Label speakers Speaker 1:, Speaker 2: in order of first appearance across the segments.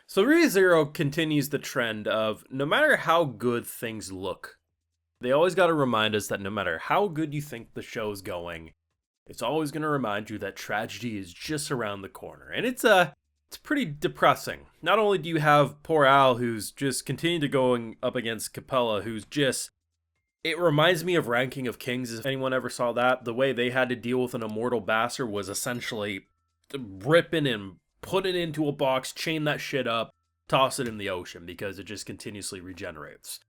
Speaker 1: So ReZero continues the trend of no matter how good things look, they always got to remind us that no matter how good you think the show's going, it's always going to remind you that tragedy is just around the corner. And it's pretty depressing. Not only do you have poor Al, who's just continued to going up against Capella, who's just... It reminds me of Ranking of Kings, if anyone ever saw that. The way they had to deal with an immortal bastard was essentially ripping and put it into a box, chain that shit up, toss it in the ocean, because it just continuously regenerates.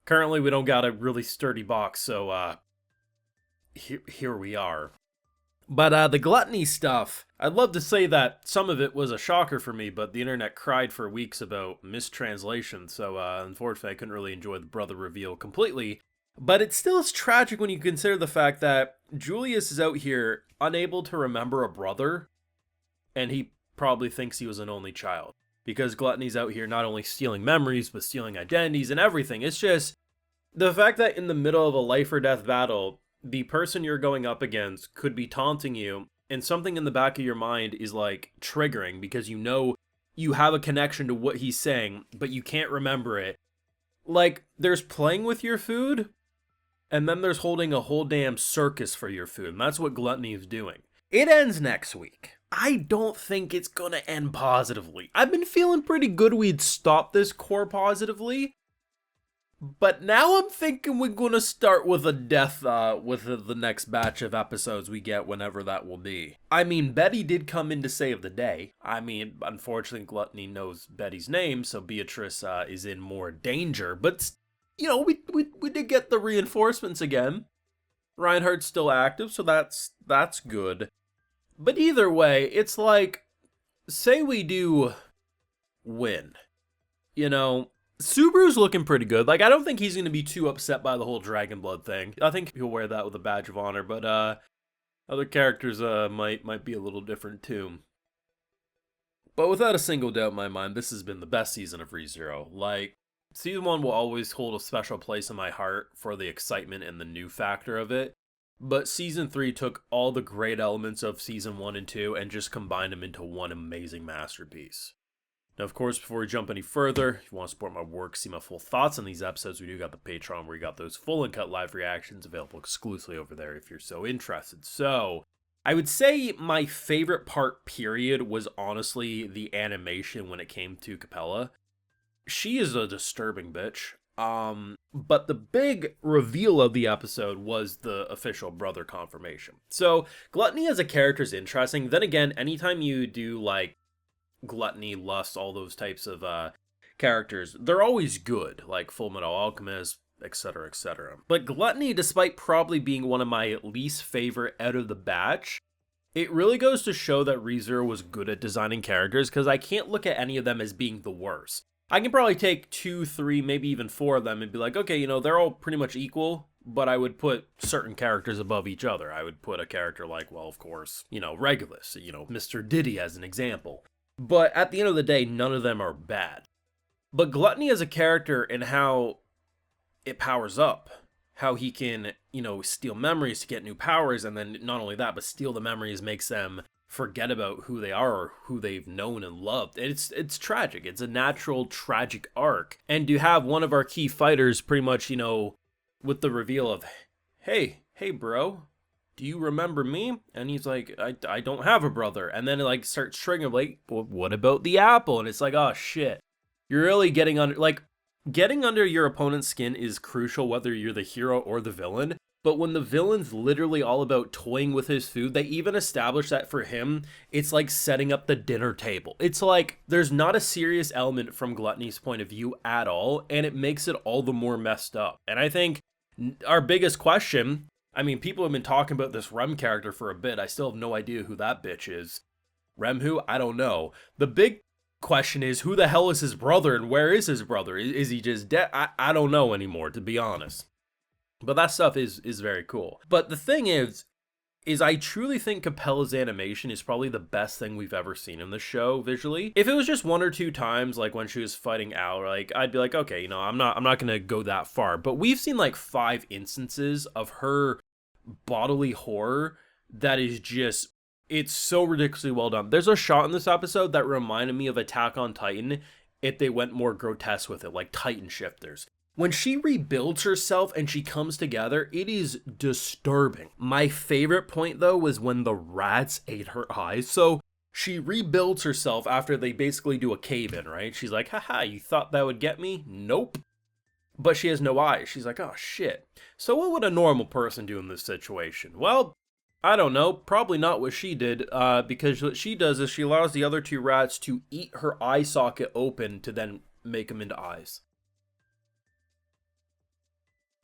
Speaker 1: Currently, we don't got a really sturdy box, so here we are. But the gluttony stuff, I'd love to say that some of it was a shocker for me, but the internet cried for weeks about mistranslation, so unfortunately I couldn't really enjoy the brother reveal completely. But it still is tragic when you consider the fact that Julius is out here unable to remember a brother, and he probably thinks he was an only child. Because Gluttony's out here not only stealing memories, but stealing identities and everything. It's just the fact that in the middle of a life or death battle, the person you're going up against could be taunting you, and something in the back of your mind is like triggering because you know you have a connection to what he's saying, but you can't remember it. Like, there's playing with your food, and then there's holding a whole damn circus for your food, and that's what Gluttony is doing. It ends next week. I don't think it's gonna end positively. I've been feeling pretty good we'd stop this core positively, but now I'm thinking we're gonna start with a death with the next batch of episodes we get, whenever that will be. I mean, Betty did come in to save the day. I mean, unfortunately, Gluttony knows Betty's name, so Beatrice is in more danger, but, you know, we did get the reinforcements again. Reinhardt's still active, so that's good. But either way, it's like, say we do win. You know, Subaru's looking pretty good. Like, I don't think he's going to be too upset by the whole Dragon Blood thing. I think he'll wear that with a badge of honor, but other characters might be a little different too. But without a single doubt in my mind, this has been the best season of ReZero. Like, season 1 will always hold a special place in my heart for the excitement and the new factor of it. But Season 3 took all the great elements of Season 1 and 2 and just combined them into one amazing masterpiece. Now, of course, before we jump any further, if you want to support my work, see my full thoughts on these episodes, we do got the Patreon where you got those full and cut live reactions available exclusively over there if you're so interested. So, I would say my favorite part, period, was honestly the animation when it came to Capella. She is a disturbing bitch. But the big reveal of the episode was the official brother confirmation. So, Gluttony as a character is interesting. Then again, anytime you do, like, Gluttony, Lust, all those types of, characters, they're always good. Like, Fullmetal Alchemist, etc., etc. But Gluttony, despite probably being one of my least favorite out of the batch, it really goes to show that ReZero was good at designing characters, because I can't look at any of them as being the worst. I can probably take 2, 3, maybe even 4 of them and be like, okay, you know, they're all pretty much equal, but I would put certain characters above each other. I would put a character like, well, of course, you know, Regulus, you know, Mr. Diddy as an example. But at the end of the day, none of them are bad. But Gluttony as a character and how it powers up, how he can, you know, steal memories to get new powers, and then not only that, but steal the memories makes them forget about who they are or who they've known and loved. It's tragic. It's a natural tragic arc. And to have one of our key fighters pretty much, you know, with the reveal of, hey bro, do you remember me? And he's like, I don't have a brother. And then it like starts triggering, like, well, what about the apple? And it's like, oh shit, you're really getting under, like, getting under your opponent's skin is crucial whether you're the hero or the villain. But when the villain's literally all about toying with his food, they even establish that for him, it's like setting up the dinner table. It's like there's not a serious element from Gluttony's point of view at all, and it makes it all the more messed up. And I think our biggest question, I mean, people have been talking about this Rem character for a bit. I still have no idea who that bitch is. Rem who? I don't know. The big question is, who the hell is his brother, and where is his brother? Is he just dead? I don't know anymore, to be honest. But that stuff is very cool. But the thing is I truly think Capella's animation is probably the best thing we've ever seen in the show visually. If it was just 1 or 2 times, like when she was fighting Al, like I'd be like, okay, you know, I'm not gonna go that far. But we've seen like 5 instances of her bodily horror that is just, It's so ridiculously well done. There's a shot in this episode that reminded me of Attack on Titan if they went more grotesque with it, like Titan shifters. When she rebuilds herself and she comes together, it is disturbing. My favorite point, though, was when the rats ate her eyes. So she rebuilds herself after they basically do a cave-in, right? She's like, haha, you thought that would get me? Nope. But she has no eyes. She's like, oh, shit. So what would a normal person do in this situation? Well, I don't know. Probably not what she did, because what she does is she allows the other two rats to eat her eye socket open to then make them into eyes.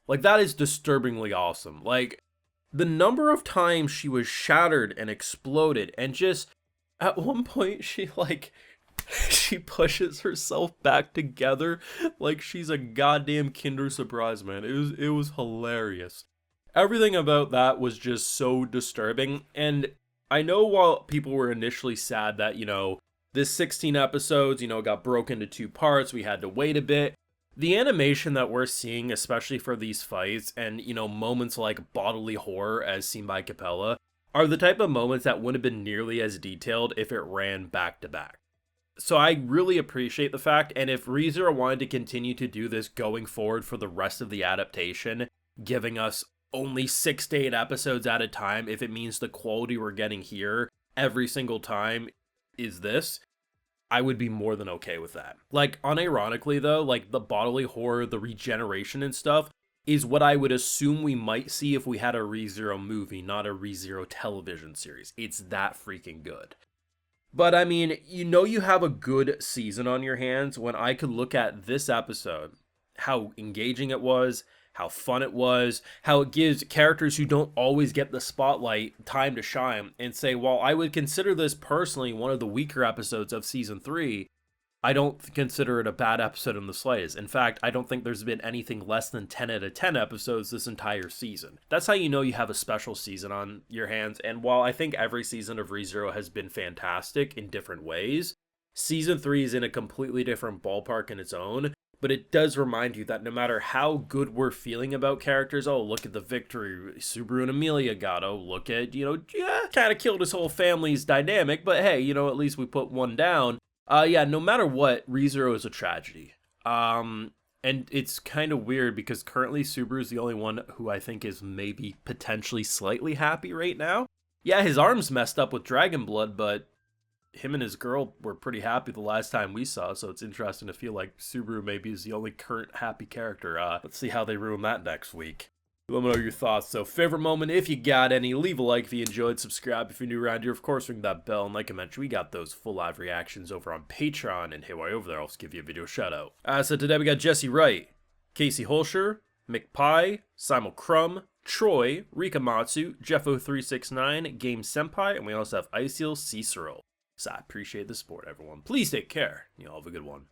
Speaker 1: Like, that is disturbingly awesome. Like, the number of times she was shattered and exploded, and just, at one point, she pushes herself back together like she's a goddamn Kinder Surprise, man. It was hilarious. Everything about that was just so disturbing, and I know while people were initially sad that, this 16 episodes, got broken into 2 parts, we had to wait a bit. The animation that we're seeing, especially for these fights, and, moments like bodily horror as seen by Capella, are the type of moments that wouldn't have been nearly as detailed if it ran back to back. So I really appreciate the fact, and if ReZero wanted to continue to do this going forward for the rest of the adaptation, giving us only 6 to 8 episodes at a time, if it means the quality we're getting here every single time is this, I would be more than okay with that. Like, unironically though, like the bodily horror, the regeneration and stuff is what I would assume we might see if we had a ReZero movie, not a ReZero television series. It's that freaking good. But I mean, you have a good season on your hands when I could look at this episode, how engaging it was, how fun it was, how it gives characters who don't always get the spotlight time to shine, and say, while I would consider this personally one of the weaker episodes of season 3, I don't consider it a bad episode in the slightest. In fact, I don't think there's been anything less than 10 out of 10 episodes this entire season. That's how you know you have a special season on your hands, and while I think every season of ReZero has been fantastic in different ways, season 3 is in a completely different ballpark in its own. But it does remind you that no matter how good we're feeling about characters, oh, look at the victory Subaru and Amelia got, oh, look at, kind of killed his whole family's dynamic, but hey, at least we put one down. No matter what, ReZero is a tragedy. And it's kind of weird because currently Subaru is the only one who I think is maybe potentially slightly happy right now. Yeah, his arm's messed up with dragon blood, but him and his girl were pretty happy the last time we saw, so it's interesting to feel like Subaru maybe is the only current happy character. Let's see how they ruin that next week. Let me know your thoughts. So, favorite moment, if you got any, leave a like if you enjoyed, subscribe if you're new around here, of course, ring that bell, and like I mentioned, we got those full live reactions over on Patreon, and hey, while you're over there, I'll just give you a video shout out. So today we got Jesse Wright, Casey Holscher, McPie, Simon Crum, Troy, Rika Matsu, Jeffo369, Game Senpai, and we also have Iceal Cicero. So I appreciate the support, everyone. Please take care. You all have a good one.